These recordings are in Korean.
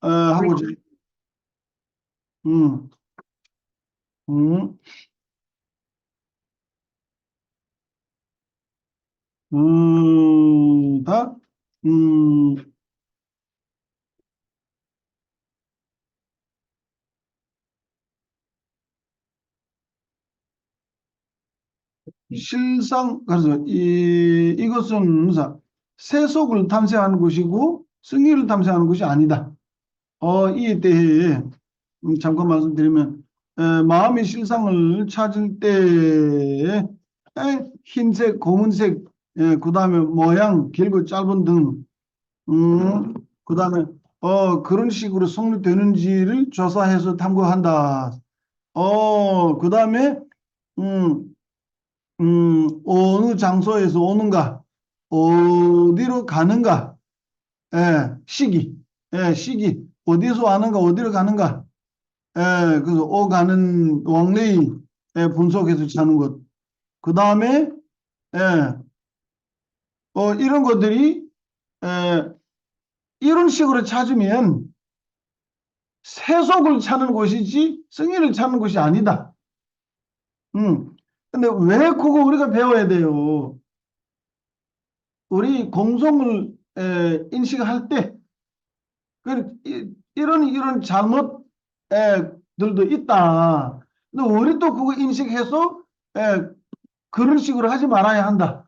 하고자. 음, 음, 다, 음, 그래서 이것은 세속을 탐색하는 것이고 승리를 탐색하는 것이 아니다. 이에 대해 잠깐 말씀드리면, 마음의 실상을 찾을 때에 흰색, 검은색, 그 다음에 모양, 길고 짧은 등, 그 다음에 그런 식으로 성립되는지를 조사해서 탐구한다. 그 다음에 음, 어느 장소에서 오는가, 어디로 가는가, 시기, 시기, 어디서 왔는가, 어디로 가는가, 그래서 오가는 왕래의 분석해서 찾는 것. 그 다음에 예, 이런 것들이 에, 이런 식으로 찾으면 세속을 찾는 것이지 승리를 찾는 것이 아니다. 근데 왜 그거 우리가 배워야 돼요? 우리 공성을 인식할 때 이런 잘못들도 있다. 근데 우리 또 그거 인식해서 에, 그런 식으로 하지 말아야 한다.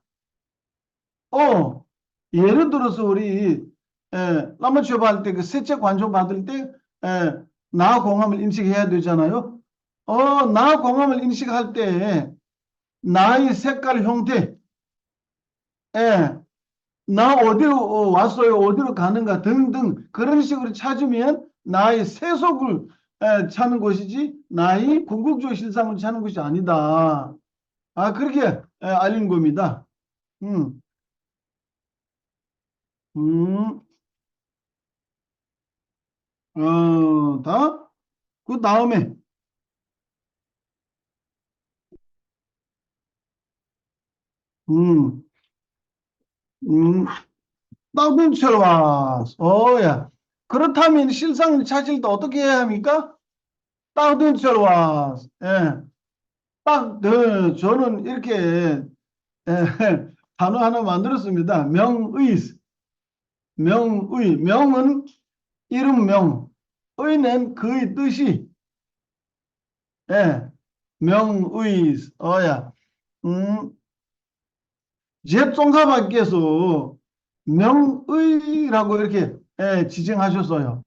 예를 들어서 우리 라마 취업할 때 그 셋째 관조 받을 때 나 공함을 인식해야 되잖아요. 나 공함을 인식할 때 나의 색깔 형태, 예, 나 어디로 왔어요, 어디로 가는가 등등 그런 식으로 찾으면 나의 세속을 찾는 것이지 나의 궁극적 실상을 찾는 것이 아니다. 그렇게 알린 겁니다. 음, 음, 그 다음에 음, 음, 따분철와 야. 그렇다면 실상을 찾을 때 어떻게 해야 합니까? 따분철와 저는 이렇게 단어 하나 만들었습니다. 명은 이름 명, 의는 그의 뜻이, 예, 명의, 야. 음, 제종사밖에서 명의라고 이렇게 지정하셨어요.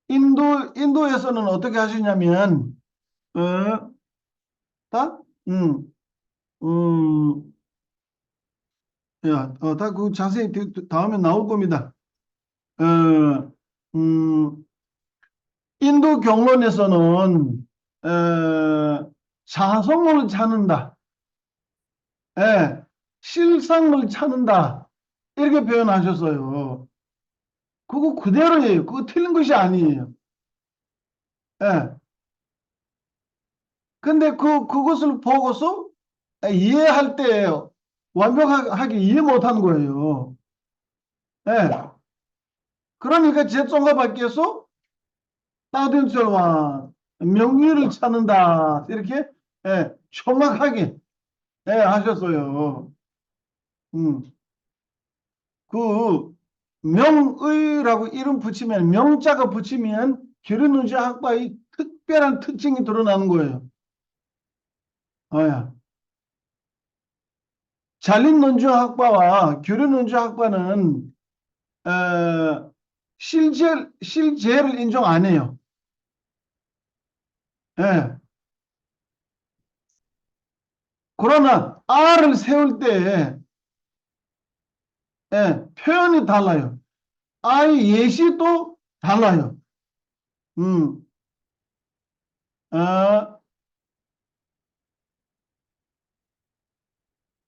인도에서는 어떻게 하시냐면, 어, 다, 음, 음, 다 자세히 다음에 나올 겁니다. 어, 음, 인도 경론에서는, 자성을 찾는다. 예, 실상을 찾는다. 이렇게 표현하셨어요. 그거 그대로예요. 그거 틀린 것이 아니에요. 예. 근데 그것을 보고서 이해할 때 완벽하게 이해 못한 거예요. 예. 그러니까 제종가 밖에서 따둔절와 명리를 찾는다. 이렇게 정확하게 하셨어요. 음. 그 명의라고 이름 붙이면 명자가 붙이면 기르는지 학파의 특별한 특징이 드러나는 거예요. 야. 잔린논주 학파와 규류논주 학파는 실제를 인정 안 해요. 예. 그러나 R을 세울 때 표현이 달라요. I 예시도 달라요. 음, 어,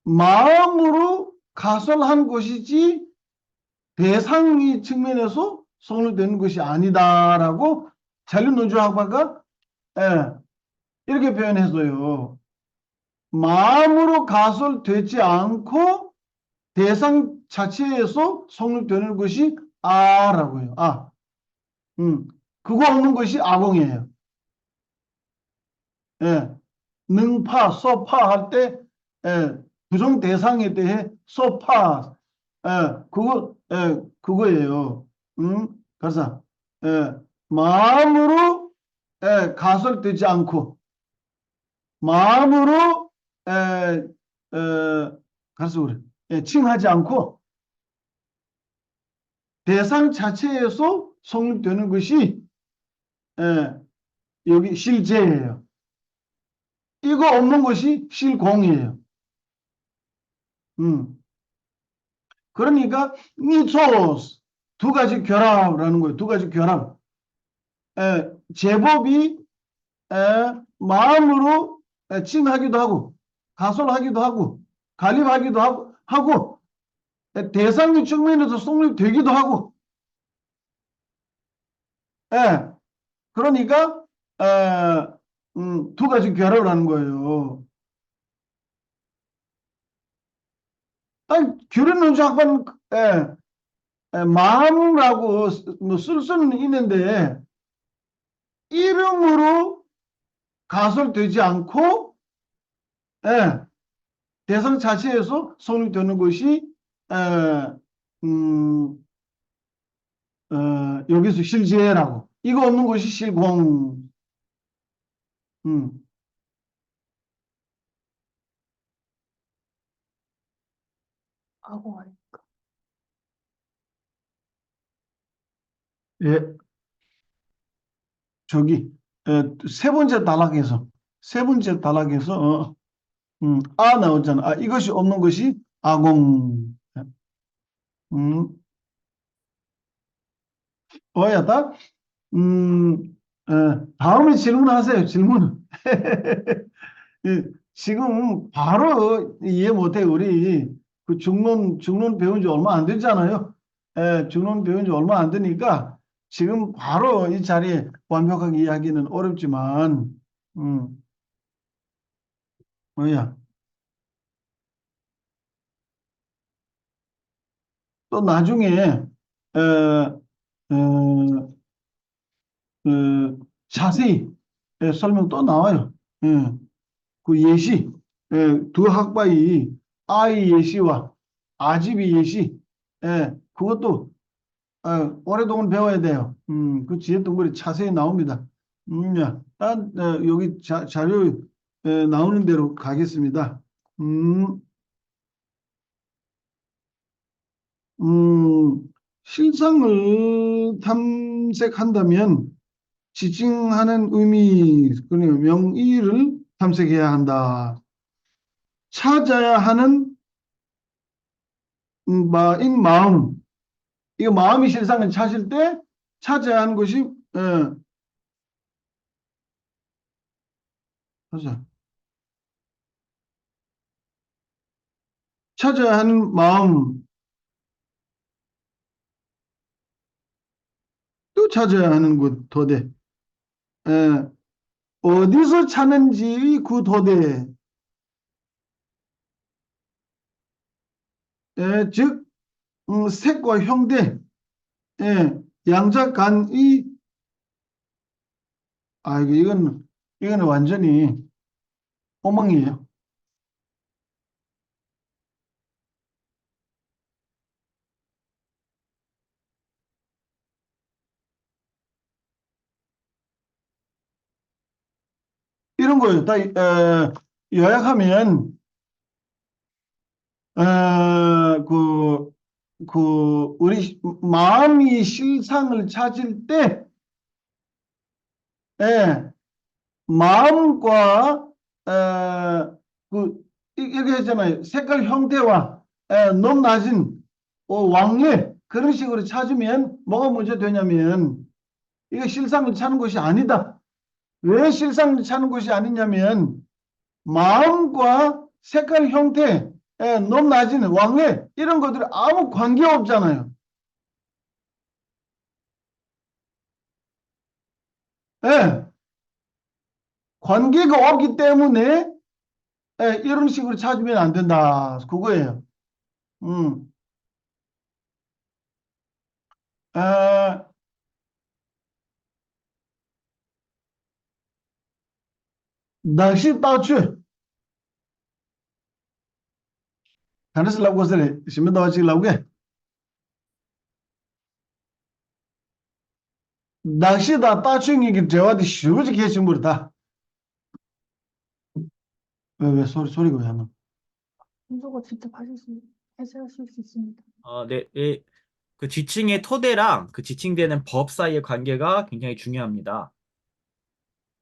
마음으로 가설한 것이지 대상의 측면에서 성립되는 것이 아니다라고 잔류노조 학파가 예, 이렇게 표현했어요. 마음으로 가설되지 않고 대상 자체에서 성립되는 것이 아라고요. 그거 없는 것이 아공이에요. 예. 능파, 소파 할 때, 예, 부정 대상에 대해 소파, 그거예요. 그래서, 예, 마음으로, 가설되지 않고, 마음으로, 그래서 그래. 칭하지 않고, 대상 자체에서 성립되는 것이, 예, 여기 실제예요. 이거 없는 것이 실공이에요. 음. 그러니까 니토스 두 가지 결합이라는 거예요. 두 가지 결합. 제법이 마음으로 칭하기도 하고 가솔하기도 하고 가립하기도 하고 대상의 측면에서 성립되기도 하고 그러니까 두 가지 결합을 하는 거예요. 아니, 규律론자학반 마음이라고 뭐쓸 수는 있는데 이름으로 가설되지 않고 대상 자체에서 성립되는 것이 음, 여기서 실제라고 이거 없는 것이 실공. 음. 아고 아닐까? 예, 저기 세 번째 단락에서 나오잖아. 이것이 없는 것이 아공. 음, 뭐였다? 다음에 질문하세요. 질문. 지금 바로 이해 못해. 우리 그 중론 배운 지 얼마 안 됐잖아요. 중론 배운 지 얼마 안 되니까 지금 바로 이 자리에 완벽하게 이야기는 어렵지만, 뭐야. 또 나중에, 어, 어, 자세히 설명 또 나와요. 예. 그 예시, 두 학바의 아이 예시와 아집이 예시, 그것도 오랫동안 배워야 돼요. 그 지혜 동물이 자세히 나옵니다. 야, 여기 자료 나오는 대로 가겠습니다. 음, 실상을 탐색한다면 지칭하는 의미, 그러니까 명의를 탐색해야 한다. 찾아야 하는 인 마음. 이거 마음이 실상을 찾을 때 찾아야 하는 것이 맞아. 찾아야 하는 마음, 또 찾아야 하는 것 도대. 에, 어디서 찾는지 그 도대. 즉 색과 형대, 양자 간의 이거는 완전히 엉망이에요. 이런 거예요. 다 요약하면 그 우리 마음이 실상을 찾을 때 예, 마음과 이렇게 했잖아요. 색깔 형태와 높 낮은 왕래 그런 식으로 찾으면 뭐가 문제 되냐면 이거 실상을 찾는 것이 아니다. 왜 실상을 찾는 것이 아니냐면 마음과 색깔 형태, 높 낮은 왕래 이런 것들이 아무 관계 없잖아요. 예, 관계가 없기 때문에 이런 식으로 찾으면 안 된다. 그거예요. 음. 에, 낚시 따취. 하나씩 라고 하세요. 시면 나와지 라고게. 낚시다 따취기 저와디 쉬우지 계신 거다. 왜 소리가 왜 안 나? 한국어 직접 해설하실 수 있습니다. 네, 네. 그 지칭의 토대랑 그 지칭되는 법 사이의 관계가 굉장히 중요합니다.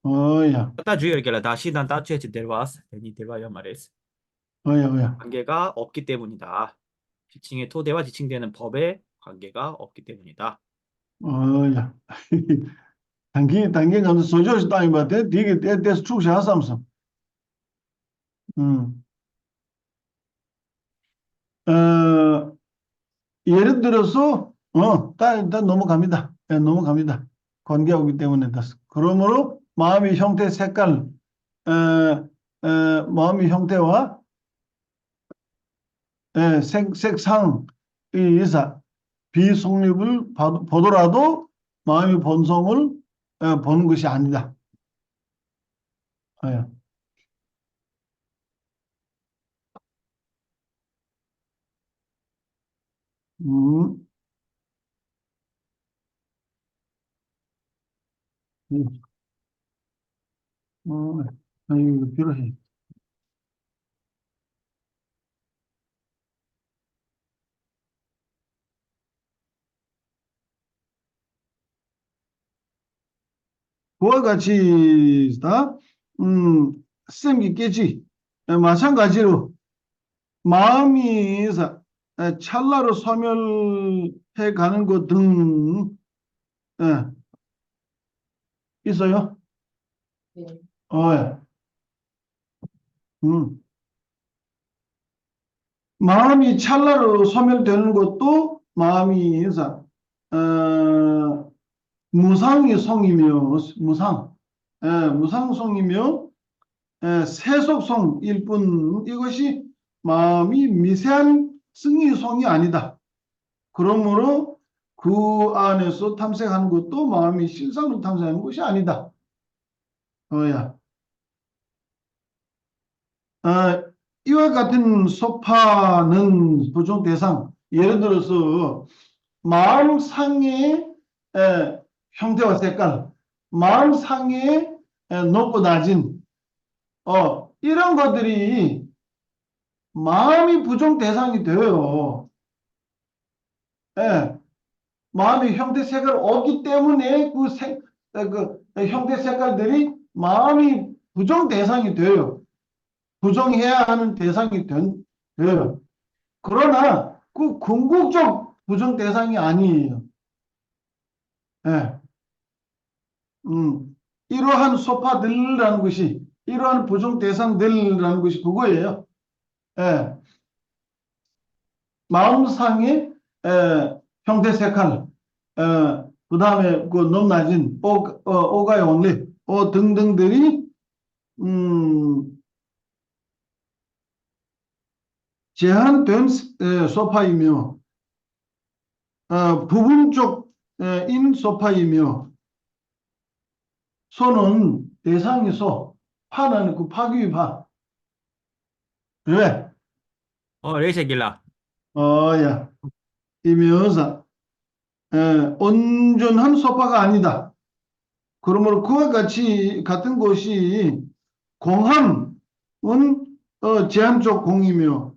어야, 大主要给了大西南大确지 데려왔어. 어야. 관계가 없기 때문이다. 지칭의 토대와 지칭되는 법의 관계가 없기 때문이다. 어야. 단기 가서 소조시 땅이 맞대. 되게 대대서 축샤 삼삼. 어, 예를 들어서 일단 넘어갑니다. 예, 넘어갑니다. 관계가 오기 때문에 그러므로 마음의 형태, 색깔, 마음의 형태와 색상의 비속립을 보더라도 마음의 본성을 보는 것이 아니다. 예. 음, 음, 이거 필요해. 그와 같이 셈이 깨지. 마찬가지로 마음이 찰나로 소멸해 가는 것 등 있어요. 네. 예. 마음이 찰나로 소멸되는 것도 마음이 무상이 성이며 무상성이며 세속성일 뿐 이것이 마음이 미세한 승리성이 아니다. 그러므로 그 안에서 탐색하는 것도 마음이 실상을 탐색하는 것이 아니다. 이와 같은 소파는 부정 대상, 예를 들어서 마음상의 형태와 색깔, 마음상의 높고 낮은 이런 것들이 마음이 부정 대상이 돼요. 마음의 형태 색깔 없기 때문에 그 형태 색깔들이 마음이 부정 대상이 돼요. 부정해야 하는 대상이 돼요. 그러나 그 궁극적 부정 대상이 아니에요. 이러한 소파들이라는 것이 이러한 부정 대상들이라는 것이 그거예요. 마음상의 형태 색깔, 그 다음에 그 높낮은 오가의 원리, 등등들이 제한된 소파이며 부분적인 소파이며 소는 대상이 파는 그 파귀의 파. 왜? 레이셰길라. 야, 이면서 온전한 소파가 아니다. 그러므로 그와 같은 것이 공함은 제한적 공이며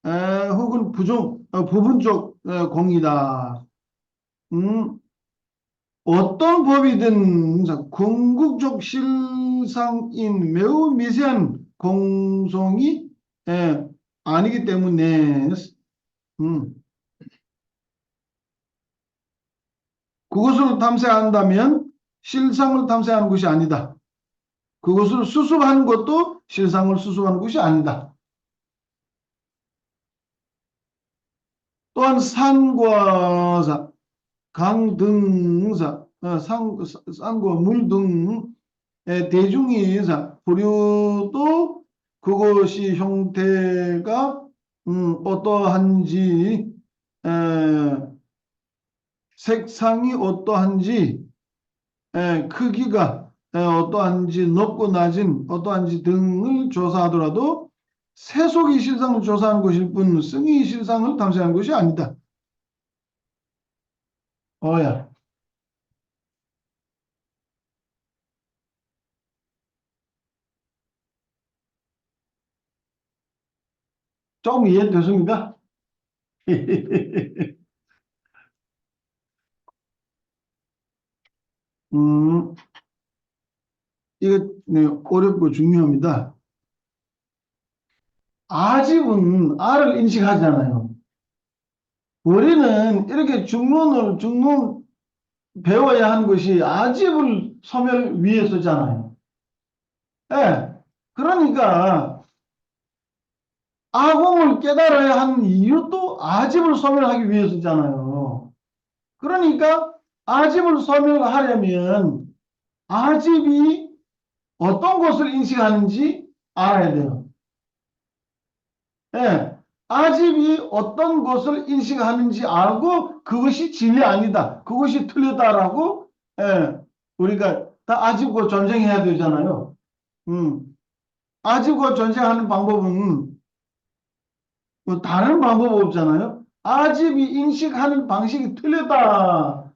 혹은 부분적 공이다. 어떤 법이든 궁극적 실상인 매우 미세한 공성이 아니기 때문에 그것을 탐색한다면 실상을 탐색하는 것이 아니다. 그것을 수습하는 것도 실상을 수습하는 것이 아니다. 또한 산과 강 등, 산과 물 등의 대중이 부류도 그것이 형태가 어떠한지, 색상이 어떠한지, 크기가 어떠한지 높고 낮은 어떠한지 등을 조사하더라도 세속이 실상을 조사하는 것일 뿐 승이 실상을 탐색하는 것이 아니다. 어야. 조금 이해됐습니까? 음, 이거 네, 어렵고 중요합니다. 아집은 아를 인식하잖아요. 우리는 이렇게 중론 배워야 하는 것이 아집을 소멸 위해서잖아요. 예. 그러니까 아공을 깨달아야 하는 이유도 아집을 소멸하기 위해서잖아요. 그러니까 아집을 소멸하려면 아집이 어떤 것을 인식하는지 알아야 돼요. 예. 아집이 어떤 것을 인식하는지 알고 그것이 진리 아니다. 그것이 틀리다라고 예. 우리가 다 아집과 전쟁해야 되잖아요. 아집과 전쟁하는 방법은 뭐 다른 방법 없잖아요. 아집이 인식하는 방식이 틀렸다.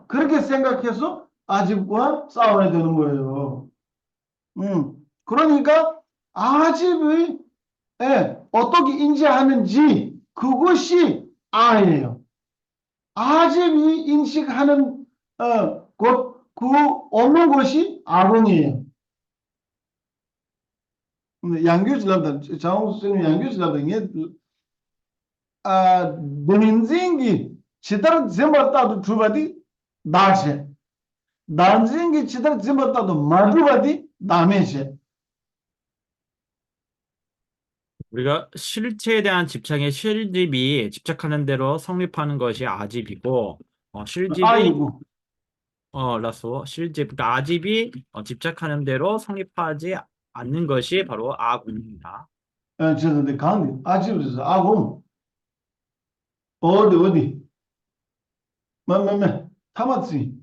그렇게 생각해서 아집과 싸워야 되는 거예요. 그러니까 아집의 어떻게 인지하는지 그것이 아예요. 아집이 인식하는 그 없는 것이 아공이에요. 양교지랍다. 장홍 선생님 양교지랍다. 이게 Dominzingi chidar zimbata trubadi dache. Danzingi chidar zimbata madrubadi dameche. 우리가 실체에 대한 집착의 실집이 집착하는 대로 성립하는 것이 아집이고, 실집이 아이고. 라쏘 실집 그러니까 아집이 집착하는 대로 성립하지 않는 것이 바로 아군입니다. 저런데 강디 아집에서 아공 어디 타마치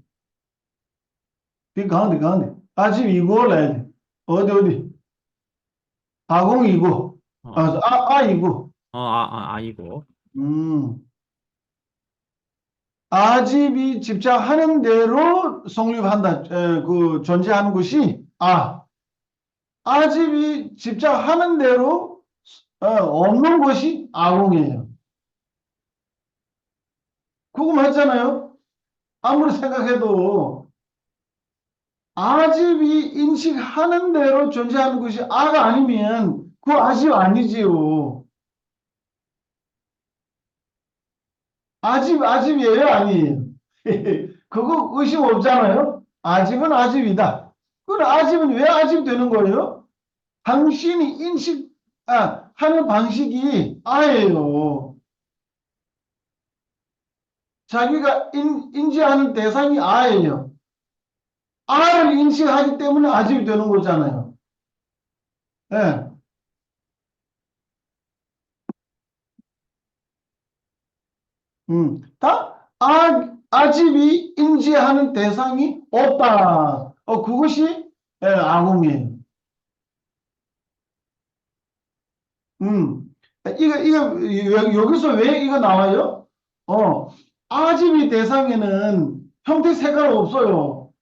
그 강디 아집 이고 라야 어디 아공 이고 어, 아이고 아이고. 아집이 집착하는 대로 성립한다. 그 존재하는 것이 아집이 집착하는 대로 없는 것이 아공이에요. 그거 맞잖아요. 아무리 생각해도 아집이 인식하는 대로 존재하는 것이 아가 아니면 그 아집 아니지요. 아집이에요, 아니에요? 그거 의심 없잖아요. 아집은 아집이다. 그럼 아집은 왜 아집 되는 거예요? 당신이 하는 방식이 아예요. 자기가 인지하는 대상이 아예요. 아를 인식하기 때문에 아집이 되는 거잖아요. 예. 아집이 인지하는 대상이 없다. 그것이 아공이에요. 여기서 왜 이거 나와요? 아집이 대상에는 형태 색깔 없어요.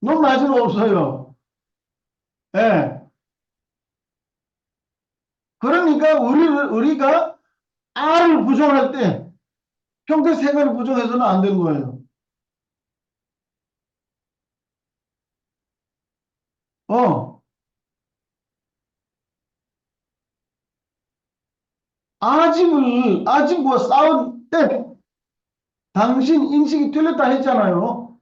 높 낮은 없어요. 예. 그러니까 우리가 R을 부정할 때 형태 색깔을 부정해서는 안 되는 거예요. 아집과 싸울 때 당신 인식이 틀렸다 했잖아요.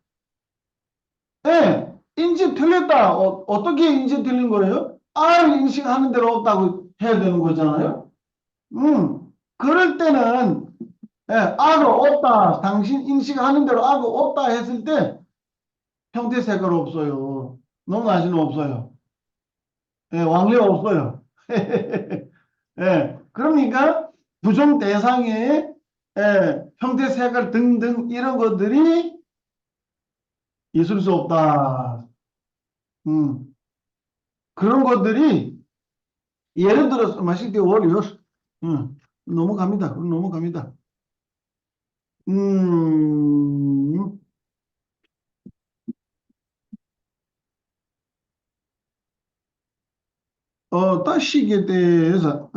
예, 인지 틀렸다. 어떻게 인지 틀린 거예요? R을 인식하는 대로 없다고 해야 되는 거잖아요. 그럴 때는 R가 없다. 당신 인식하는 대로 R가 없다 했을 때 형태 색깔 없어요. 너무 낮은 없어요. 왕래 없어요. 그러니까 부정 대상의 형태 색깔 등등 이런 것들이 있을 수 없다. 그런 것들이 예를 들어서 마실 때 warriors. 넘어갑니다. 그럼 넘어갑니다. 따시기에 대해서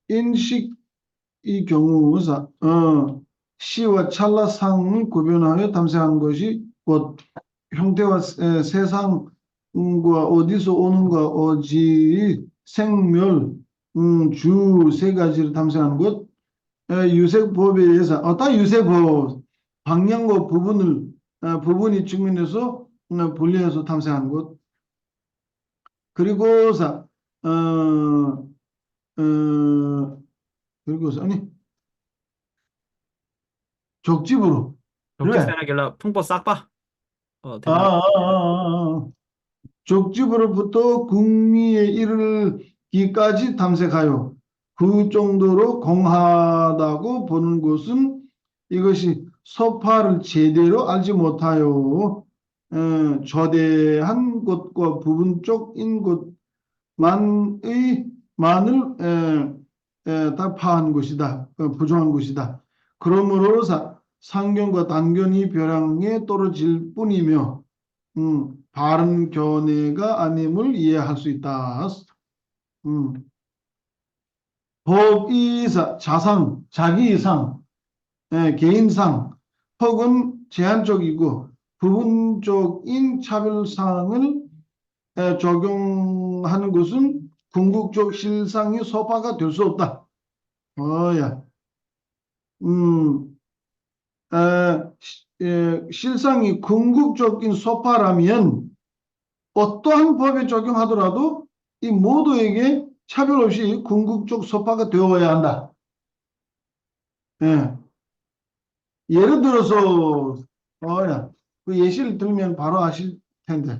인식의 경우사 시와 찰나상을 구별하여 탐색한 것이 곧 형태와 세상과 어디서 오는가 어지 생멸 주 세 가지를 탐색하는 것 유색법에 의해서 다 유색법 방향과 부분이 측면에서 분리해서 탐색하는 것 그리고서 그리고서 아니 족집으로 그래 적직생하길래 풍보 싹 봐. 아, 대답. 아, 아, 아. 족집으로부터 궁리에 이르기까지 탐색하여 그 정도로 공하다고 보는 것은 이것이 서파를 제대로 알지 못하여 저대한 것과 부분적인 것만을 다 파한 것이다. 부정한 것이다. 그러므로 상견과 단견이 벼랑에 떨어질 뿐이며 바른 견해가 아님을 이해할 수 있다. 법이사, 자상, 자기이상, 개인상, 혹은 제한적이고 부분적인 차별상을 적용하는 것은 궁극적 실상의 소파가 될 수 없다. 야, 실상이 궁극적인 소파라면 어떠한 법에 적용하더라도 이 모두에게 차별 없이 궁극적 소파가 되어야 한다. 예를 들어서 그 예시를 들면 바로 아실 텐데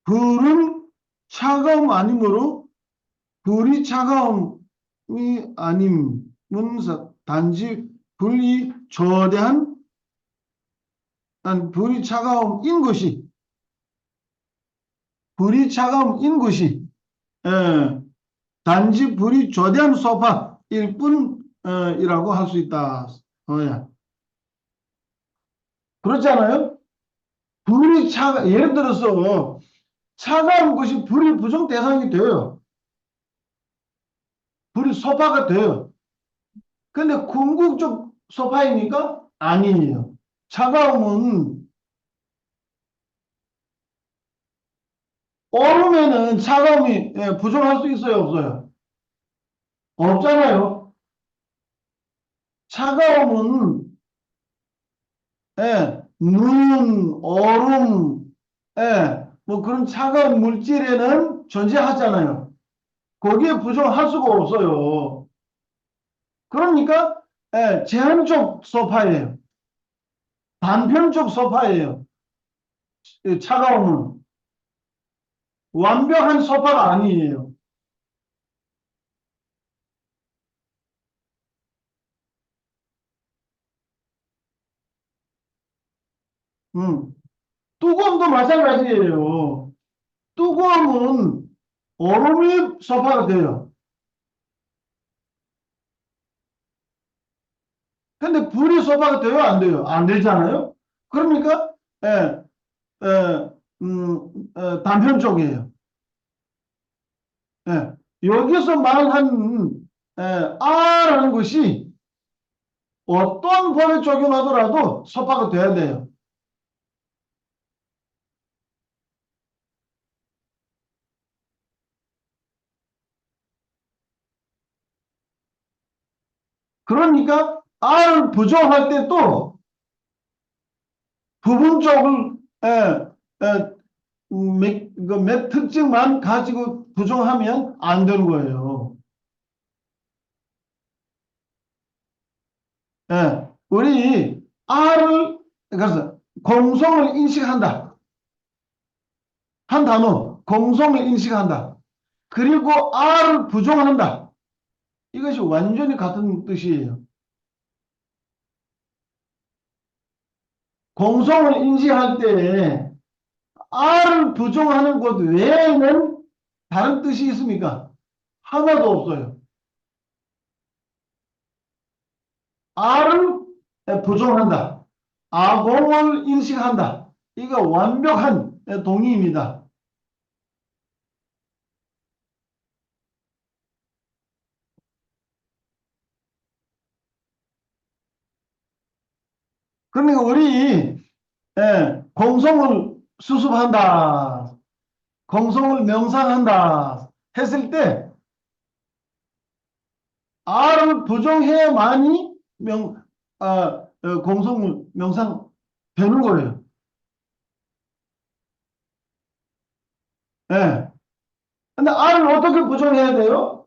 불은 차가움 아니므로 불이 차가움이 아님은 단지 불이 저대한 불이 차가움인 것이 단지 불이 저대한 소파일 뿐이라고 할 수 있다. 그렇잖아요? 예를 들어서 차가운 것이 불이 부정 대상이 돼요. 불이 소파가 돼요. 근데 궁극적 소파입니까? 아니에요. 차가움은 얼음에는 차가움이 부정할 수 있어요, 없어요? 없잖아요. 차가움은 눈, 얼음, 뭐 그런 차가운 물질에는 존재하잖아요. 거기에 부정할 수가 없어요. 그러니까 제한적 소파예요. 단편적 소파예요. 차가움은 완벽한 소파가 아니에요. 뜨거움도 마찬가지예요. 뜨거움은 얼음이 소파가 돼요. 근데 불이 소파가 돼요? 안 돼요? 안 되잖아요? 그러니까 예, 예, 단편적이에요. 여기서 말한 R라는 것이 어떤 법에 적용하더라도 소파가 돼야 돼요. 그러니까 R을 부정할 때 또 부분적을 몇 특징만 가지고 부정하면 안 되는 거예요. 우리 R을 그래서 공성을 인식한다. 한 단어 공성을 인식한다. 그리고 R을 부정한다. 이것이 완전히 같은 뜻이에요. 공성을 인식할 때 R을 부정하는 것 외에는 다른 뜻이 있습니까? 하나도 없어요. R을 부정한다. 아공을 인식한다. 이거 완벽한 동의입니다. 그러니까 우리 공성을 수습한다. 공성을 명상한다. 했을 때 R을 부정해야만이 공성을 명상 되는 거예요. 예. 근데 R을 어떻게 부정해야 돼요?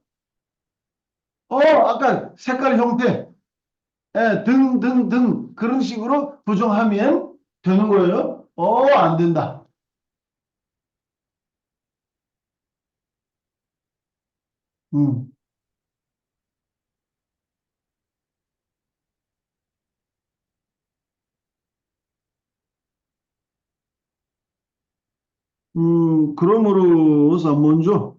아까 색깔 형태, 등, 그런 식으로 부정하면 되는 거예요. 안 된다. 음, 그러므로서 먼저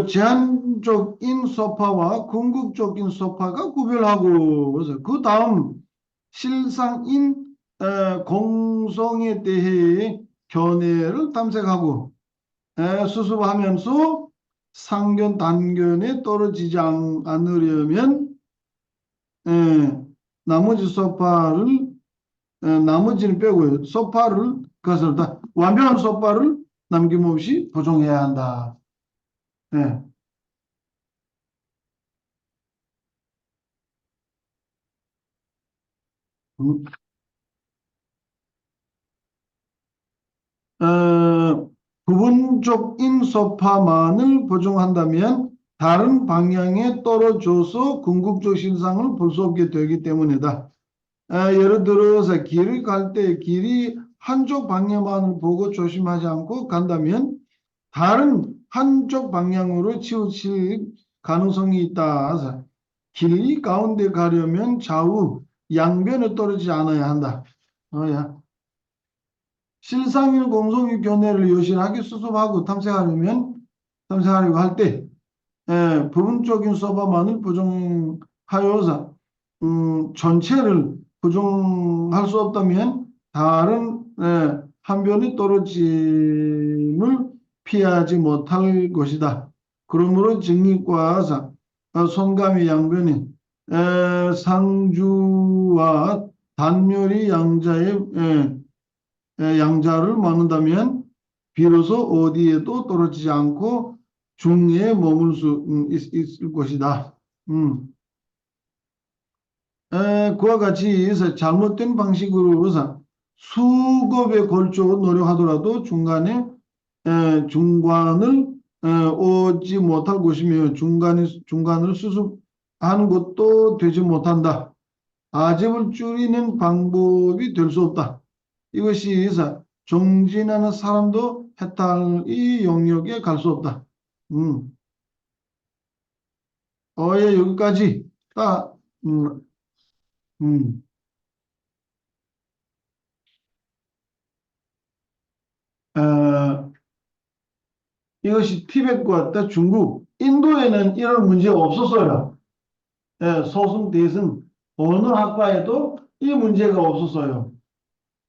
제한적인 소파와 궁극적인 소파가 구별하고, 그래서 그 다음 실상인 공성에 대해 견해를 탐색하고, 수습하면서 상견 단견에 떨어지지 않으려면 나머지 소파를 나머지는 빼고요. 소파를 그것을 다 완벽한 소파를 남김없이 보존해야 한다. 예. 음, 부분적인 소파만을 보존한다면 다른 방향에 떨어져서 궁극적 신상을 볼 수 없게 되기 때문이다. 예를 들어서 길을 갈 때 길이 한쪽 방향만을 보고 조심하지 않고 간다면 다른 한쪽 방향으로 치우칠 가능성이 있다. 그래서 길이 가운데 가려면 좌우 양변에 떨어지지 않아야 한다. 야. 실상인 공성의 견해를 여실하게 수습하고 탐색하려고 할 때 부분적인 서버만을 부정하여서 전체를 부정할 수 없다면 다른 한 변이 떨어짐을 피하지 못할 것이다. 그러므로 직립과 성감의 양변이 상주와 단멸이 양자를 막는다면 비로소 어디에도 떨어지지 않고 중에 머물 수 있을 것이다. 그와 같이 잘못된 방식으로 수급에 걸쳐 노력하더라도 중간을 오지 못할 것이며 중간을 수습하는 것도 되지 못한다. 아집을 줄이는 방법이 될 수 없다. 이것이 정진하는 사람도 해탈의 영역에 갈 수 없다. 여기까지 딱 음, 음. 어, 이것이 티벳과 또 중국, 인도에는 이런 문제가 없었어요. 소승, 대승, 어느 학과에도 이 문제가 없었어요.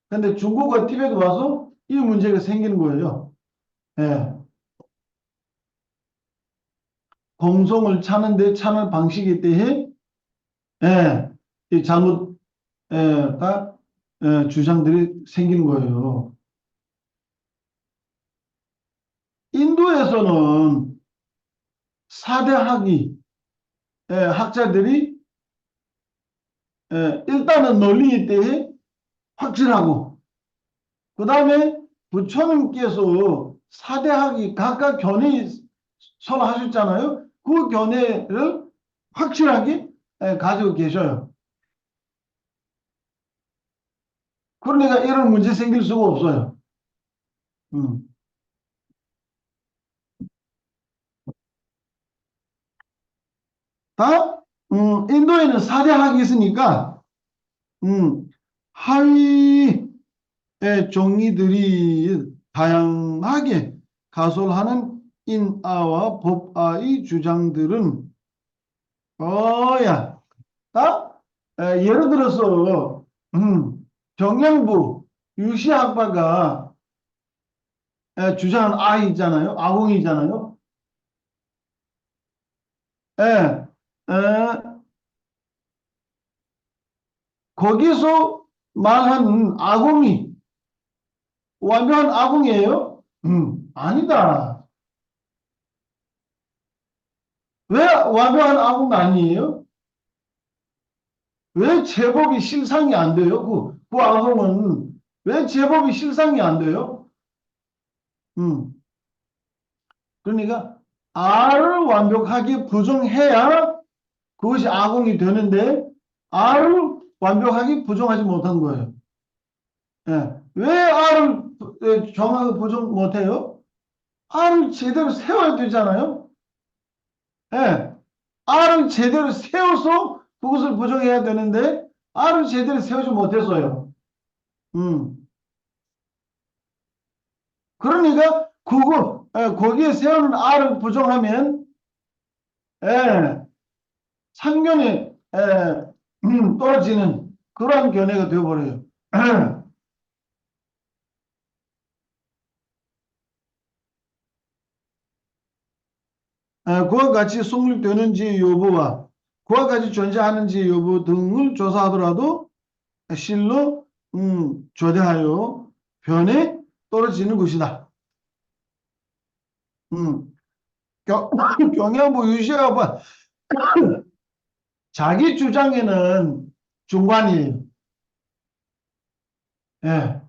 근데 중국과 티벳 와서 이 문제가 생기는 거예요. 예, 공성을 찾는 방식에 대해 이 잘못 주장들이 생기는 거예요. 인도에서는 4대 학자들이 일단은 논리에 대해 확실하고 그 다음에 부처님께서 4대 학이 각각 견해 설하셨잖아요. 그 견해를 확실하게 가지고 계셔요. 그러니까 이런 문제 생길 수가 없어요. 음. 인도에는 4대 학이 있으니까 하위의 종이들이 다양하게 가솔하는 인아와 법아의 주장들은 야, 예를 들어서 정량부 유시학파가 주장하는 아이잖아요. 아공이잖아요. 에, 거기서 말하는 아공이 완벽한 아공이에요? 아니다. 왜 완벽한 아공 아니에요? 왜 제법이 실상이 안 돼요? 그 아공은 왜 제법이 실상이 안 돼요? 음. 그러니까 R을 완벽하게 부정해야 그것이 아공이 되는데 R을 완벽하게 부정하지 못한 거예요. 예. 왜 R을 정확하게 부정 못해요? R을 제대로 세워야 되잖아요. 예. R을 제대로 세워서 그것을 부정해야 되는데 R을 제대로 세우지 못했어요. 그러니까 거기에 세우는 R을 부정하면 상견에 떨어지는 그러한 견해가 되어버려요. 그와 같이 성립되는지 여부와 그와 같이 존재하는지 여부 등을 조사하더라도 실로 조대하여 변에 떨어지는 것이다. 경향부 유시아가 자기 주장에는 중관이에요. 예.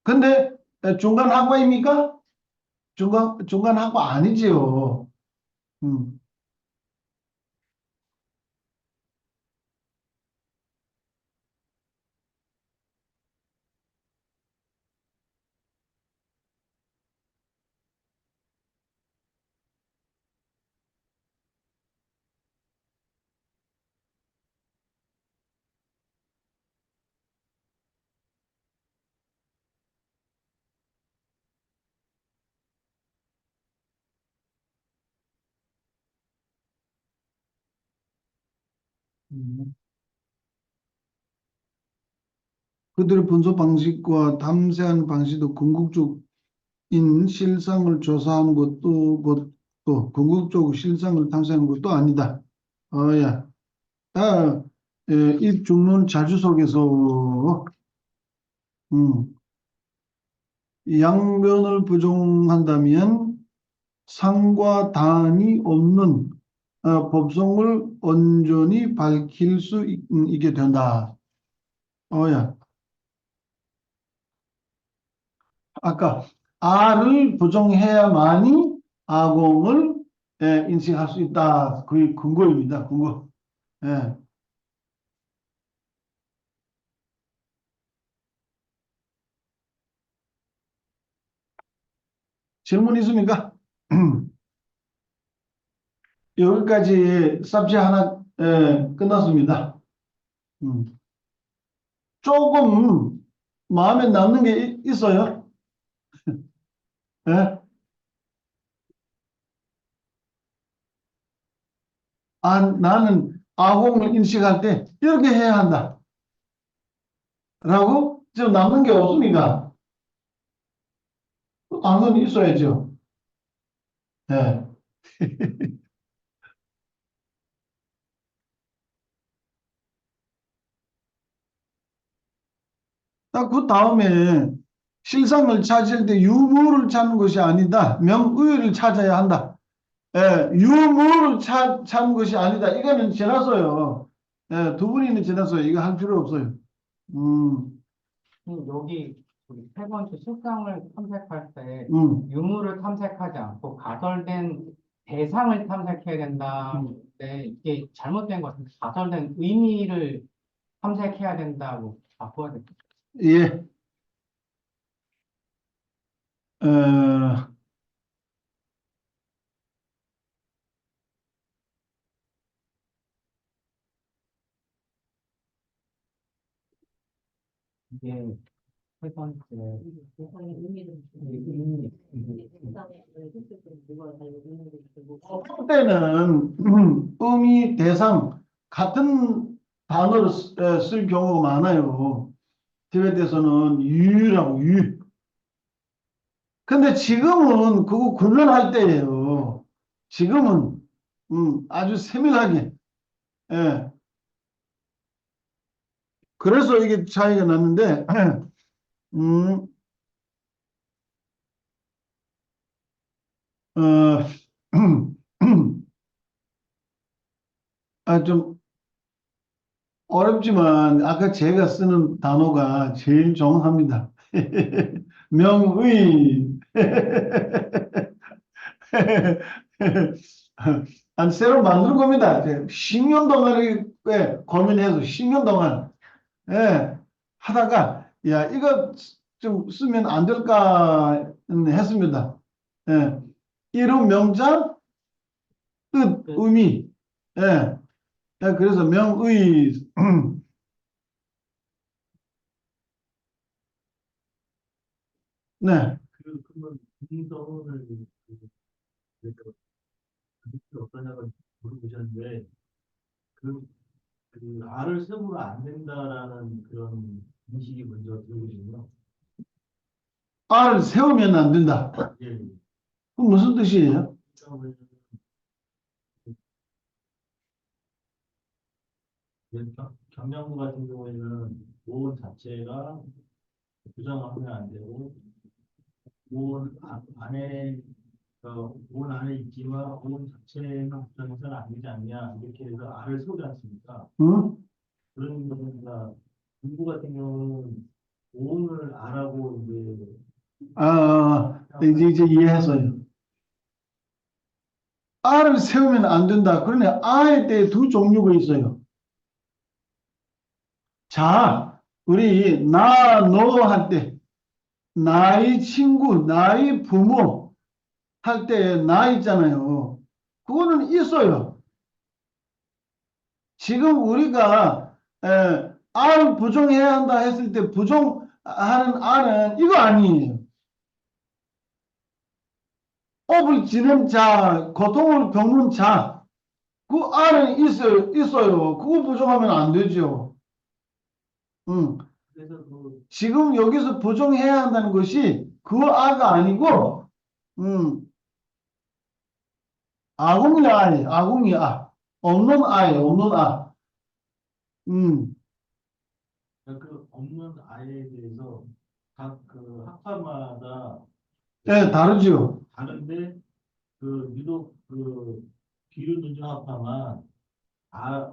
근데 중간 학과입니까? 중간 학과 아니지요. 음. 음. 그들의 분석 방식과 탐색하는 방식도 궁극적인 실상을 조사하는 것도 궁극적 실상을 탐색하는 것도 아니다. 야, 이 중론 자주 속에서 음, 양변을 부정한다면 상과 단이 없는 법성을 온전히 밝힐 수 있게 된다. 야, 아까 R을 부정해야만이 아공을 인식할 수 있다. 그게 근거입니다. 근거. 예. 질문 있습니까? 여기까지 삽질 하나 끝났습니다. 조금 마음에 남는 게 있어요? 예? 나는 아공을 인식할 때 이렇게 해야 한다. 라고 지금 남는 게 없습니까? 당연히 있어야죠. 예. 딱 그 다음에 실상을 찾을 때 유무를 찾는 것이 아니다. 명의를 찾아야 한다. 유무를 찾는 것이 아니다. 이거는 지났어요. 두 분이는 지났어요. 이거 할 필요 없어요. 음, 여기 우리 세 번째 실상을 탐색할 때 음, 유무를 탐색하지 않고 가설된 대상을 탐색해야 음. 된다는데 이게 잘못된 것 같은데 가설된 의미를 탐색해야 된다고 바꿔야 돼. 예. 어, 이게 세 번째, 때는 의미, 대상 같은 단어를 쓸 경우가 많아요. 티베트에서는 유라고 유. 근데 지금은 그거 구별할 때예요. 지금은 아주 세밀하게. 예. 그래서 이게 차이가 났는데 음, 어, 좀 어렵지만 아까 제가 쓰는 단어가 제일 정확합니다. 명의. 아니, 새로 만든 겁니다. 10년 동안 이렇게 고민해서 10년 동안 예, 하다가 야 이거 좀 쓰면 안 될까 했습니다. 예, 이름, 명장, 뜻, 의미. 예, 그래서 명의. 네. 그러면 김성훈을 그 어떠냐고 물어보셨는데 그, 그 알을 세우면 안 된다라는 그런 인식이 먼저 들거든요. 알을 세우면 안 된다. 예. 그 무슨 뜻이에요? 그러면 경량부 같은 경우에는 오온 자체가 부정을 하면 안 되고 안에 온 안에 있지만 온 자체가 부정해서는 안 되지 않냐 이렇게 해서 알을 세우지 않습니까? 응? 그런 거니까 공부 같은 경우는 오온을 알하고 이제 이해했어요. 알을 세우면 안 된다. 그러네. 알에 대해 두 종류가 있어요. 자, 우리 나, 너 할 때, 나의 친구, 나의 부모 할 때 나 있잖아요. 그거는 있어요. 지금 우리가 알 부정해야 한다 했을 때 부정하는 알은 이거 아니에요. 업을 지는 자, 고통을 겪는 자, 그 알은 있어요. 그거 부정하면 안 되죠. 그래서 지금 여기서 부정해야 한다는 것이 그 아가 아니고, 아궁이 아이, 아궁이 아. 없는 아이, 없는 아. 그 없는 아이에 대해서 각 그 학파마다 예, 다르죠. 다른데 유독 비륜주중 학파만 아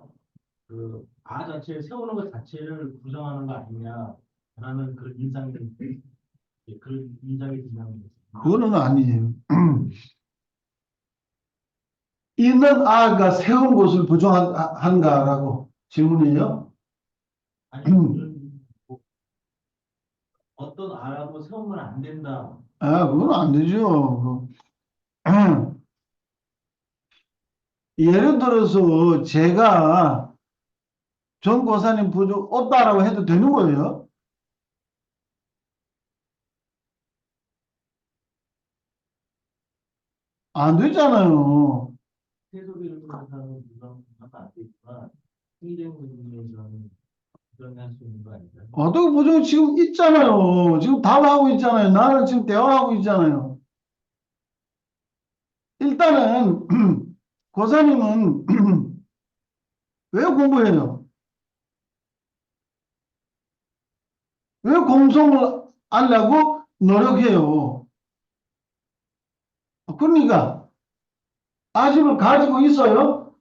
자체를 세우는 것 자체를 부정하는 거 아니냐라는 그런 인상이 든다는 그거는 아니에요. 있는 아가 세운 것을 부정한가라고 질문이에요. 아니 뭐 어떤 아라고 세우면 안 된다. 그건 안 되죠. 예를 들어서 제가 전 고사님 부정 없다라고 해도 되는 거예요? 안 되잖아요. 해석을 하는 부정하면 안 되지만 행정문제에서는 부정할 수 있는 거 아닌가요? 어떻게 부정이 지금 있잖아요. 지금 답하고 있잖아요. 나는 지금 대화하고 있잖아요. 일단은 고사님은 왜 공부해요? 왜 공성을 하려고 노력해요? 그러니까 아집을 가지고 있어요?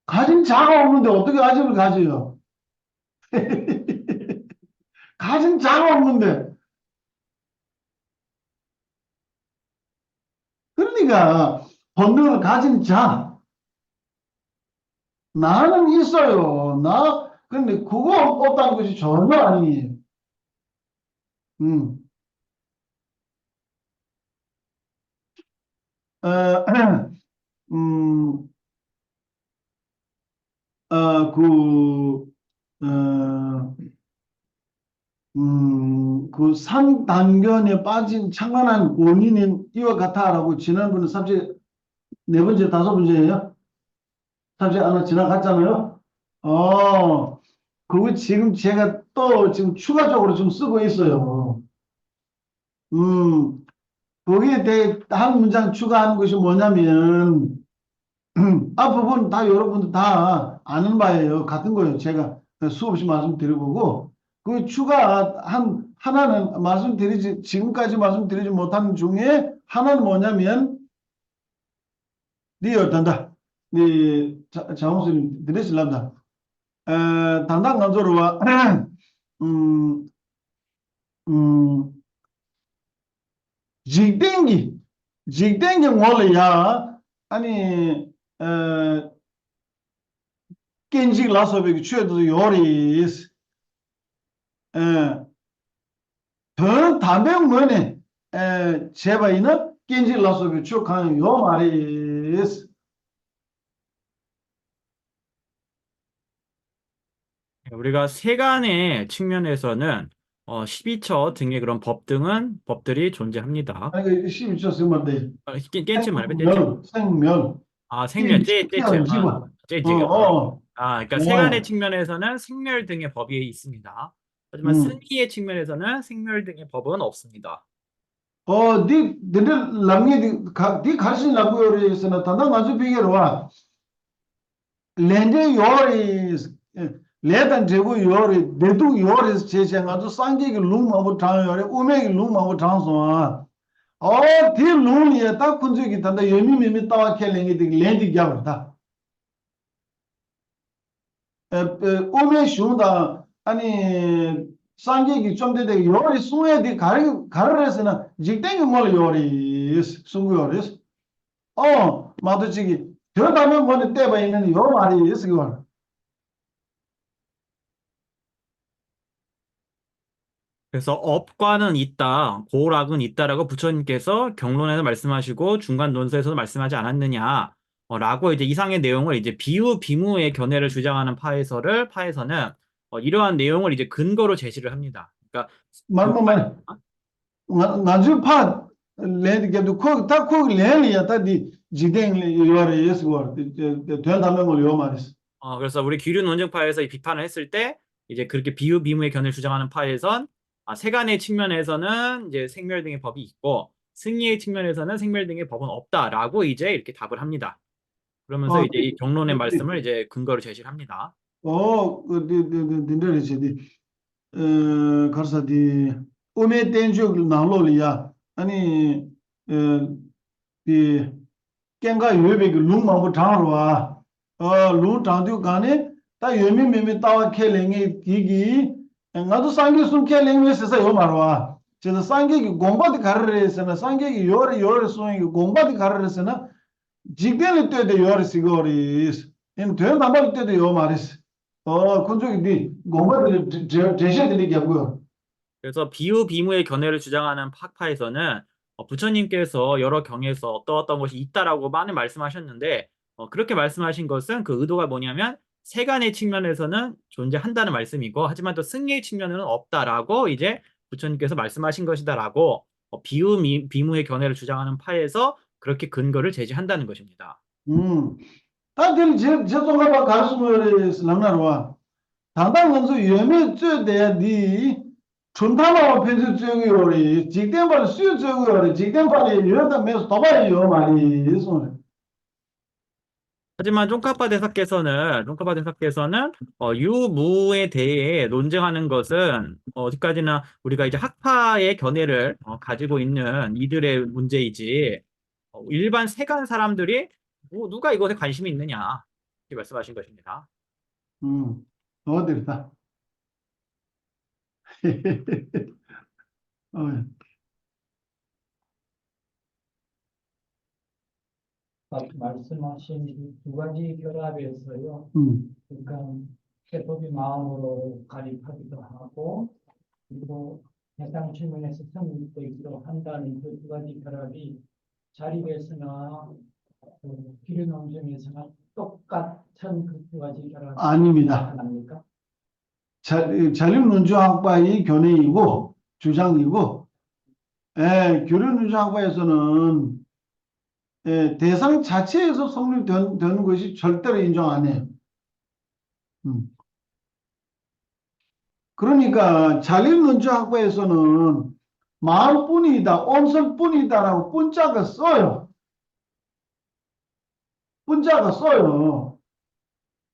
가진 자가 없는데 어떻게 아집을 가져요? 가진 자가 없는데. 그러니까 본능을 가진 자, 나는 있어요. 근데 그거 없다는 것이 전혀 아니에요. 음. 어, 음, 그, 그 상단견에 빠진 창간한 원인은 이와 같아라고 지난번에 삽질 네 번째, 다섯 번째예요? 삽질 하나 지나갔잖아요. 그거 지금 제가 또 지금 추가적으로 좀 쓰고 있어요. 거기에 대해 한 문장 추가하는 것이 뭐냐면, 앞부분 다 여러분들 다 아는 바예요. 같은 거예요. 제가 수없이 말씀드려보고, 그 하나는 지금까지 말씀드리지 못한 중에 하나는 뭐냐면, 어떤다. 장홍수님, 드리실랍니다. 당당 간소로와, 음, 직dengi 몰이야. 아니, 겐직 라소백이 취해도 요리스. 더 담배 뭐네. 제바이는 겐직 라소백이 취한 요 말이스. 우리가 세간의 측면에서는 12처 등의 그런 법들이 존재합니다. 아니, 12초 쓰면 깬치 말고 깬치. 생멸. 생멸, 어. 그러니까 세간의 측면에서는 생멸 등의 법이 있습니다. 하지만 승리의 측면에서는 생멸 등의 법은 없습니다. 니들 람니 가르친 라고요리에서는 단단 아주 비게로와 렌제 요리 레단 제고 요리 내도 요리 제생아도 상계기 룸하고 장요리 우메기 룸하고 장소아 디 룸이에 딱 군주기 단다 여미미미 따와 켈랭이 등 렌지 잡았다 우메 슈다 아니 상계기 좀 되되 요리 수에디 가르레스나 직땡이 뭘 요리 숭구 요리 마도지기 저 다음에 뭐는 때봐 있는 요 말이 있어 그거 그래서 업과는 있다, 고락은 있다라고 부처님께서 경론에서 말씀하시고 중간 논서에서도 말씀하지 않았느냐, 라고 이제 이상의 내용을 이제 비유 비무의 견해를 주장하는 파에서는 이러한 내용을 이제 근거로 제시를 합니다. 그러니까 말만 나주 파 렌디게도 코 렌이야 다디 지댕 요리 있어 그거 될 다음에 요 말이스 그래서 우리 기류 논증파에서 이 비판을 했을 때 이제 그렇게 비유 비무의 견해를 주장하는 파에선 세간의 측면에서는 이제 생멸 등의 법이 있고 승리의 측면에서는 생멸 등의 법은 없다라고 이제 이렇게 답을 합니다. 그러면서 이제 이 경론의 말씀을 이제 근거로 제시를 합니다. 딘데리지 가르사디 오메 텐주 나로리야 아니 이 깽가 요베기 룸마고 장로와 루 장도 간에 다 요미미미 따와 켈랭이 디기 나도 상기 숨 켈랭이 세서 요 말와 제가 상기기 공바디 가르레스나 상기기 요리 소잉이 공바디 가르레스나 직견일 때도 요리 시고리스 된 남을 때도 요 말이스 그쪽이 니 공바디 제시해드리게 하고요 그래서 비유 비무의 견해를 주장하는 파파에서는 부처님께서 여러 경에서 어떤 것이 있다라고 많이 말씀하셨는데 그렇게 말씀하신 것은 그 의도가 뭐냐면 세간의 측면에서는 존재한다는 말씀이고 하지만 또 승리의 측면에는 없다라고 이제 부처님께서 말씀하신 것이다라고 비유 비무의 견해를 주장하는 파에서 그렇게 근거를 제시한다는 것입니다. 다들 제동가 가르스모를 랑나로와 당당 건수 유미 쯔대 니 춘타마와 편수 쯔기요리 직den발 수유 쯔기요리 직den발이 이러다 매서 도발이요 말이 있어 하지만 쫑카파 대사께서는 유무에 대해 논증하는 것은 어디까지나 우리가 이제 학파의 견해를 가지고 있는 이들의 문제이지 일반 세간 사람들이 누가 이것에 관심이 있느냐 이렇게 말씀하신 것입니다. 어디다 말씀하신 이 두 가지 결합에서요. 그러니까 세법이 마음으로 가립하기도 하고 그리고 해상 측면에서 성립되기도 한다는 그 두 가지 결합이 자립에서나 기류 논증에서나 똑같은 그 두 가지 결합이 아닙니다. 나타납니까? 자립 논주학파의 견해이고 주장이고, 교류문제학파에서는 대상 자체에서 성립되는 것이 절대로 인정 안 해요. 그러니까 자립론주학파에서는 마음뿐이다, 온설뿐이다라고 뿐자가 써요. 뿐자가 써요.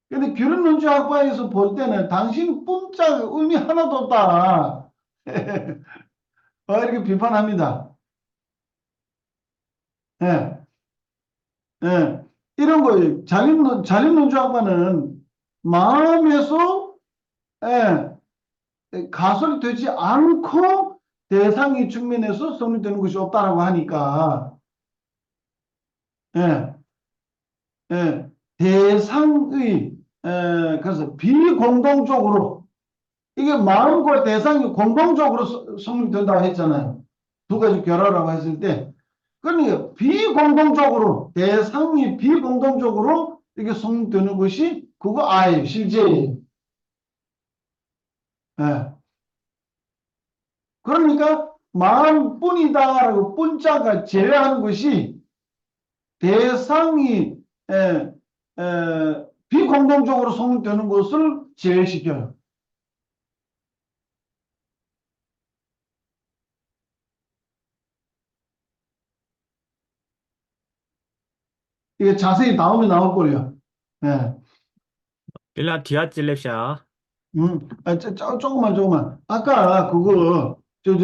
근데 교류론주학파에서 볼 때는 당신 뿐자가 의미 하나도 없다. 이렇게 비판합니다. 예, 예. 이런 거예요. 자립론주학파는 마음에서 가설되지 않고 대상의 측면에서 성립되는 것이 없다라고 하니까, 예, 예, 대상의, 그래서 비공동적으로, 이게 마음과 대상이 공동적으로 성립된다고 했잖아요. 두 가지 결합이라고 했을 때, 그러니까 비공동적으로, 대상이 비공동적으로 이게 성립되는 것이 그거 아예요, 실제예요. 예. 그러니까 마음뿐이다라고 뿐자가 제외하는 것이 대상이 비공동적으로 성립되는 것을 제외시켜요. 이게 자세히 다음에 나올 거예요. 예. 빌라 디아찔렙샤. 조금만. 아까 그거 정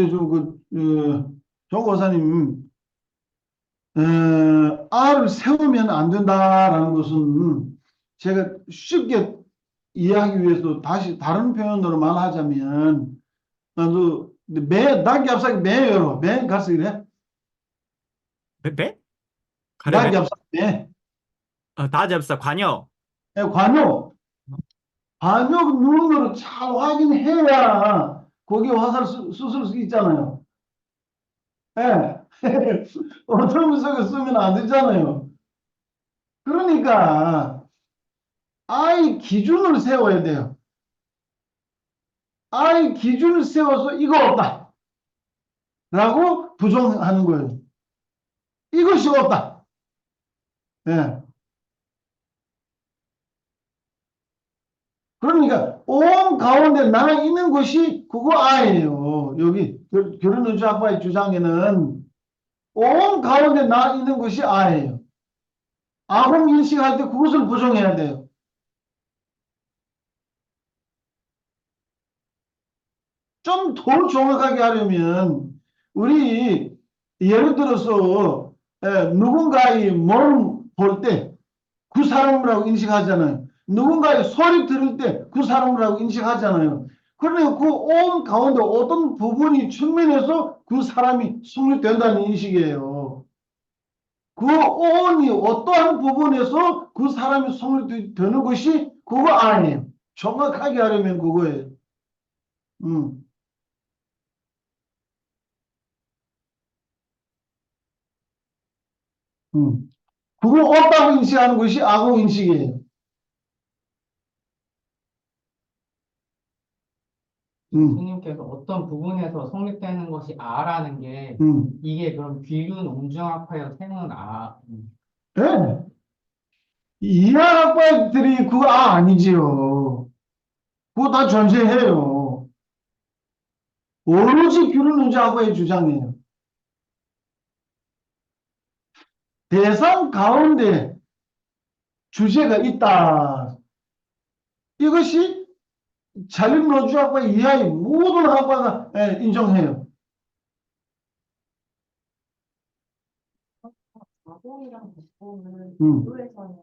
고사님 R을 세우면 안 된다라는 것은 제가 쉽게 이해하기 위해서 다시 다른 표현으로 말하자면 닭이 앞사기 매여로 매 가서 그래 배? 닭이 가래배? 앞사기 매 다잡사 관여. 관용 눈으로 잘 확인해야 거기에 화살 쑤실 수 있잖아요. 예. 어떤 분석을 쓰면 안 되잖아요. 그러니까 아이 기준을 세워야 돼요. 아이 기준을 세워서 이거 없다 라고 부정하는 거예요. 이것이 없다. 예. 그러니까 온 가운데 나 있는 것이 그거 아예요. 여기 교련노조학파의 주장에는 온 가운데 나 있는 것이 아예요. 아공 인식할 때 그것을 부정해야 돼요. 좀 더 정확하게 하려면 우리 예를 들어서 누군가의 몸 볼 때 그 사람이라고 인식하잖아요. 누군가의 소리 들을 때 그 사람이라고 인식하잖아요. 그러니까 그 온 가운데 어떤 부분이 측면에서 그 사람이 성립된다는 인식이에요. 그 온이 어떠한 부분에서 그 사람이 성립되는 것이 그거 아니에요. 정확하게 하려면 그거예요. 음. 그걸 없다고 인식하는 것이 악어 인식이에요. 스님께서 어떤 부분에서 성립되는 것이 아라는 게 이게 그럼 귀륜 옹중학파여 생은 네. 이하학파들이 그거 아니지요. 그거 다 전제해요. 오로지 규륜론자학파의 주장이에요. 대상 가운데 주제가 있다. 이것이 자립론주학파 이하의 모든 학파가 인정해요. 아공이랑 복공은 인도에서는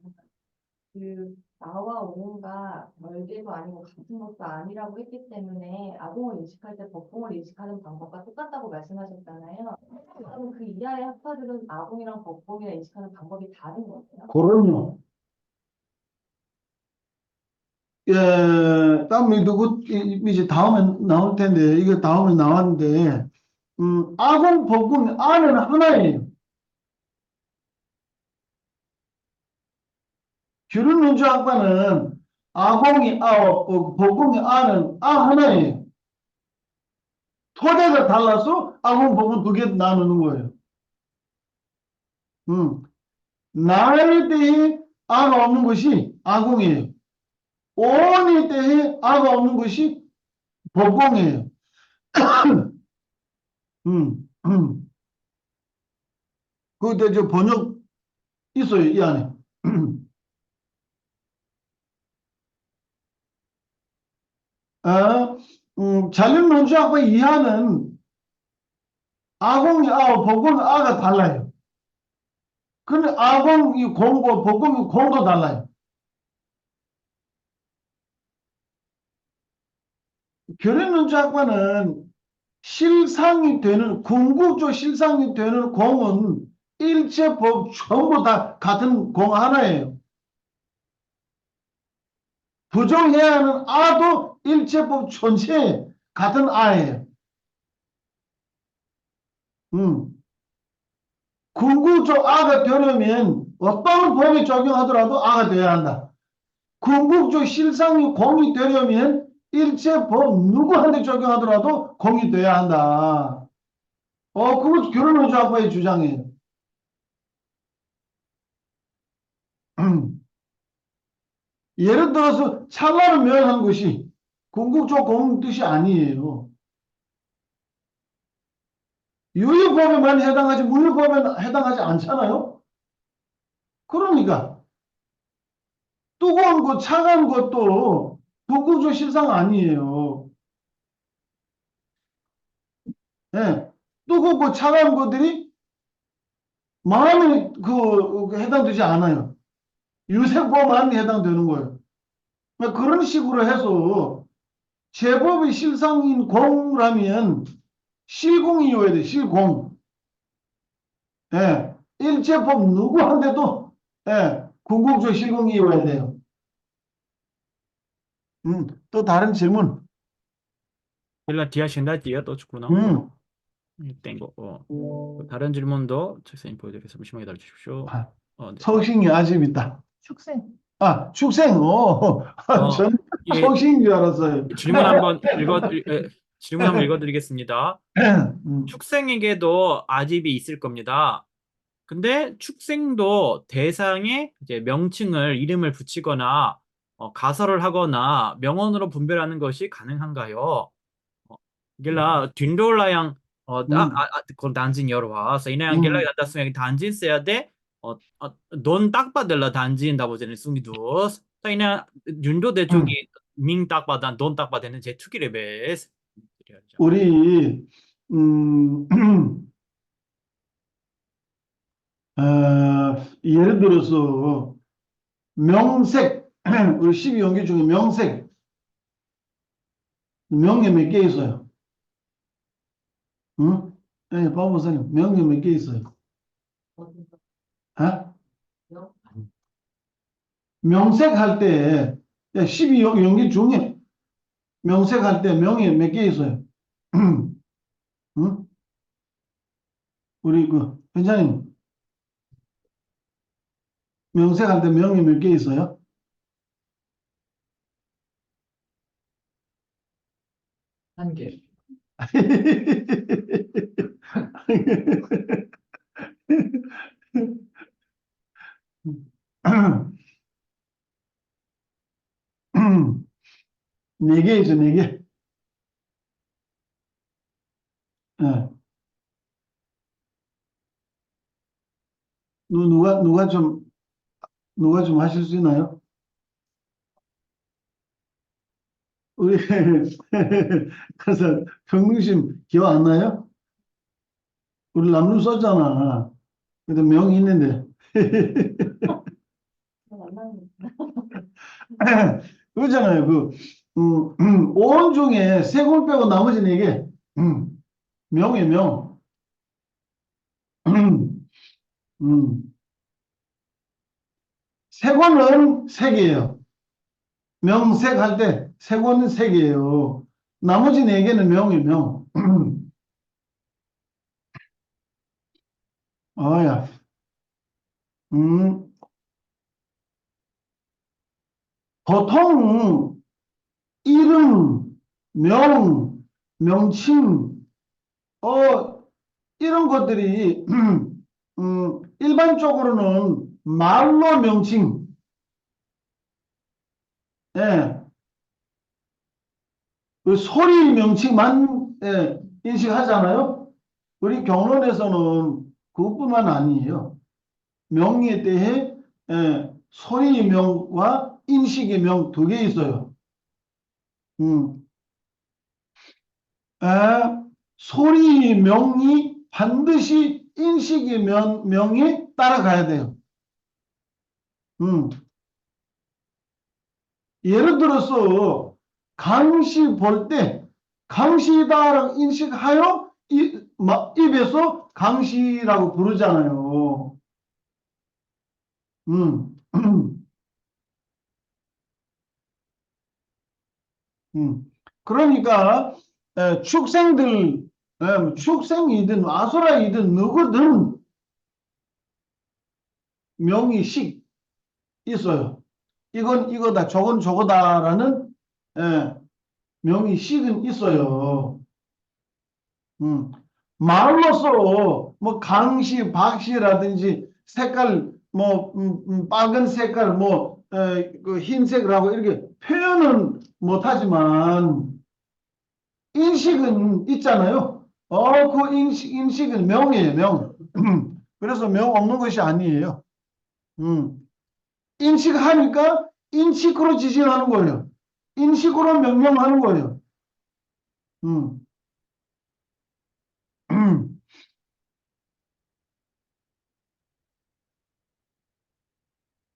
그 나와 오는가 별개도 아니고 같은 것도 아니라고 했기 때문에 아공을 인식할 때 법공을 인식하는 방법과 똑같다고 말씀하셨잖아요. 그럼 그 이하의 학파들은 아공이랑 법공이랑 인식하는 방법이 다른 거예요? 그럼요. 다음에 이제 다음에 나올 텐데, 이게 다음에 나왔는데, 아공, 법공, 아는 하나예요. 규륜론주학파는 아공이 아홉, 법공이 아는 하나예요. 토대가 달라서 아궁, 복은 두 개 나누는 거예요. 나에 대해 아가 없는 것이 아궁이에요. 오온에 대해 아가 없는 것이 복궁이에요. 그때 저 번역 있어요, 이 안에. 잔륜론주학과 이하는 아궁이 아와 복궁 아가 달라요. 근데 아궁이 공과 복궁이 공도 달라요. 결연론주학과는 실상이 되는, 궁극적 실상이 되는 공은 일체법 전부 다 같은 공 하나예요. 부정해야 하는 아도 일체법 전체에 같은 아예요. 궁극적 아가 되려면 어떤 법에 적용하더라도 아가 되어야 한다. 궁극적 실상이 공이 되려면 일체법 누구한테 적용하더라도 공이 돼야 한다. 그것도 결혼론주학과의 주장이에요. 예를 들어서 찰나를 멸한 것이 궁극적 공 뜻이 아니에요. 유유법에만 해당하지 무유법에는 해당하지 않잖아요. 그러니까 뜨거운 것, 차가운 것도 궁극적 실상 아니에요. 예, 뜨겁고 차가운 것들이 마음에 해당되지 않아요. 유색법만 해당되는 거예요. 그런 식으로 해서 제법의 실상인 공라면 실공이어야 돼, 실공. 예, 일제법 누구한테도 궁극적 실공이어야 돼요. 또 다른 질문. 일단 뒤에 신다 뒤에 또 죽구나. 땡 거. 다른 질문도 책상에 보여드리겠습니다. 잠시만 기다려 주십시오. 네. 서울신이 아직 있다. 축생. 축생. 전 예, 서울신인 줄 알았어요. 질문 한번 읽어드리겠습니다. 축생에게도 아집이 있을 겁니다. 근데 축생도 대상에 이제 명칭을 이름을 붙이거나 가설을 하거나 명언으로 분별하는 것이 가능한가요? gila 뒷돌라 yang kung 단진 여러 와. So ina yang gila ganda sung 단진 써야 돼. 돈 딱 받을라 단진 다보제는 숭이두스. So ina 윤도 대쪽이 민 딱 받아 돈 딱 받는 제 투기 레벨스. 우리 예를 들어서 명색, 우리 12연기 중에 명색, 명에 몇 개 있어요? 응? 네, 박 목사님, 명에 몇 개 있어요? 명색할 때 12연기 중에 명색할 때 명에 몇 개 있어요? 응? 우리 회장님, 명색할 때 명에 몇 개 있어요? 한 개. 네 개 있어, 네 개. 누가 좀 하실 수 있나요? 우리 그래서 평등심 기억 안 나요? 우리 남룸 썼잖아. 근데 명이 있는데. 그러잖아요. 오온 중에 세 권 빼고 나머지 네 개. 명이에요, 명. 세 권은 세 개예요. 명색할 때 세 권은 세 개예요. 나머지 네 개는 명이에요, 명. 야. 보통 이름, 명, 명칭, 이런 것들이 일반적으로는 말로 명칭, 예, 그 소리 명칭만 인식하잖아요. 우리 경론에서는 그것뿐만 아니에요. 명에 대해 소리의 명과 인식의 명 두 개 있어요. 소리의 명이 반드시 인식의 명에 따라가야 돼요. 예를 들어서 강시 볼 때 강시다라고 인식하여 입에서 강시라고 부르잖아요. 그러니까 축생들, 축생이든 아수라이든 누구든 명이 식 있어요. 이건 이거다, 저건 저거다라는 명이 식은 있어요. 말로써 뭐 강시, 박시라든지 색깔, 뭐 빨간 색깔, 뭐 그 흰색이라고 이렇게 표현은 못하지만 인식은 있잖아요. 그 인식은 명이에요, 명. 그래서 명 없는 것이 아니에요. 인식하니까 인식으로 지시하는 거예요. 인식으로 명령하는 거예요.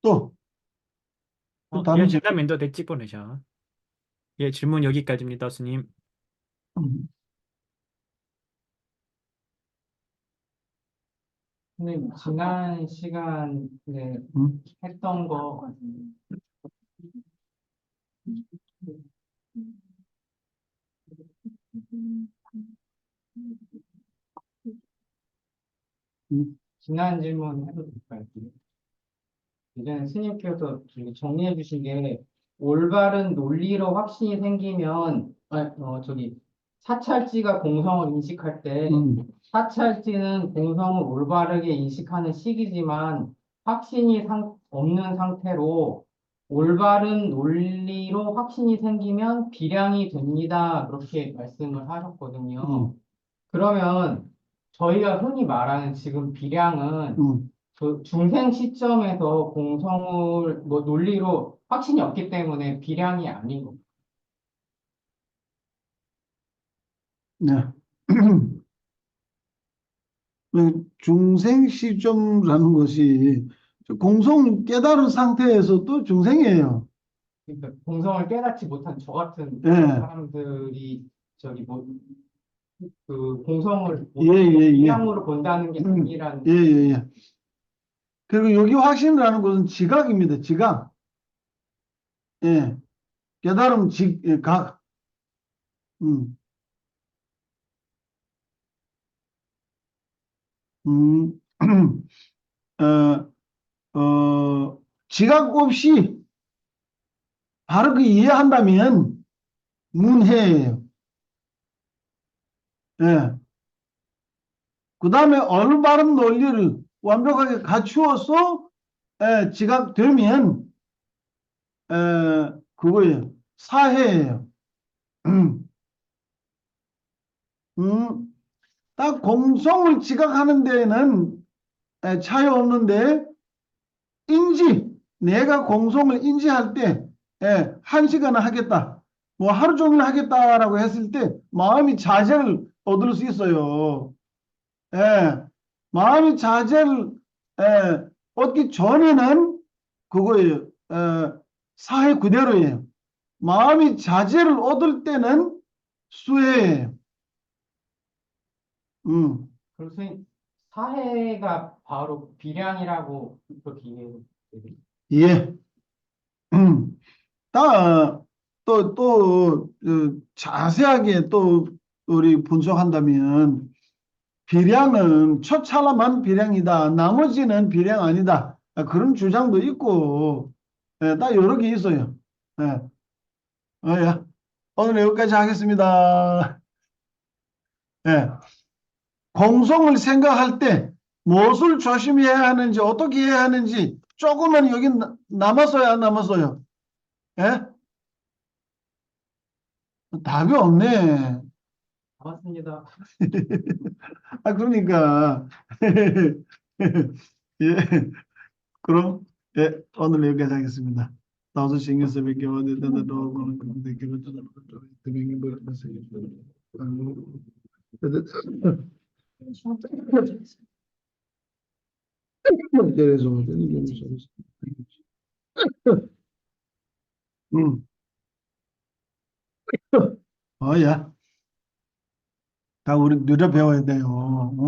또, 또 다른 예, 질문. 진단면도 됐지 보내셔. 예, 질문 여기까지입니다, 스님. 근데 지난 시간에 했던 거 지난 질문 해도 될까요? 이제는 스님께서 정리해 주신 게 올바른 논리로 확신이 생기면 사찰지가 공성을 인식할 때 사찰지는 공성을 올바르게 인식하는 시기지만 확신이 없는 상태로 올바른 논리로 확신이 생기면 비량이 됩니다. 그렇게 말씀을 하셨거든요. 그러면 저희가 흔히 말하는 지금 비량은 그 중생 시점에서 공성을 뭐 논리로 확신이 없기 때문에 비량이 아닌 거. 네. 중생 시점이라는 것이 공성 깨달은 상태에서도 중생이에요. 그러니까 공성을 깨닫지 못한 저 같은 예. 사람들이 그 공성을 예. 비량으로 본다는 게 아니라는. 예. 그리고 여기 확신이라는 것은 지각입니다. 지각. 예. 깨달음 각. 음. 지각 없이 바르게 이해한다면 문해예요. 예. 그 다음에 올바른 논리를 완벽하게 갖추어서 지각되면 그거예요. 사해예요. 딱 공성을 지각하는 데에는 차이 없는데 내가 공성을 인지할 때 1시간을 하겠다, 뭐 하루 종일 하겠다라고 했을 때 마음이 자제를 얻을 수 있어요. 마음이 자제를 얻기 전에는 그거예요. 사해 그대로예요. 마음이 자제를 얻을 때는 수혜예요. 그래서 사해가 바로 비량이라고 그렇게 이해해요. 예. 자세하게 또 우리 분석한다면 비량은 첫 찰나만 비량이다, 나머지는 비량 아니다, 그런 주장도 있고 딱 여러 개 있어요. 예. 오늘 여기까지 하겠습니다. 예. 공성을 생각할 때 무엇을 조심해야 하는지 어떻게 해야 하는지 조금은 여기 남았어요, 안 남았어요? 예? 답이 없네. 맞습니다. 아, 그러니까. 예. 그럼, 예, 오늘 여기까지 하겠습니다. 나도 신경써 뵙게 와드다다 도와보는 건데, 기분도 드명이 버렸어요. 야. 다 우리 느려 배워야 돼요.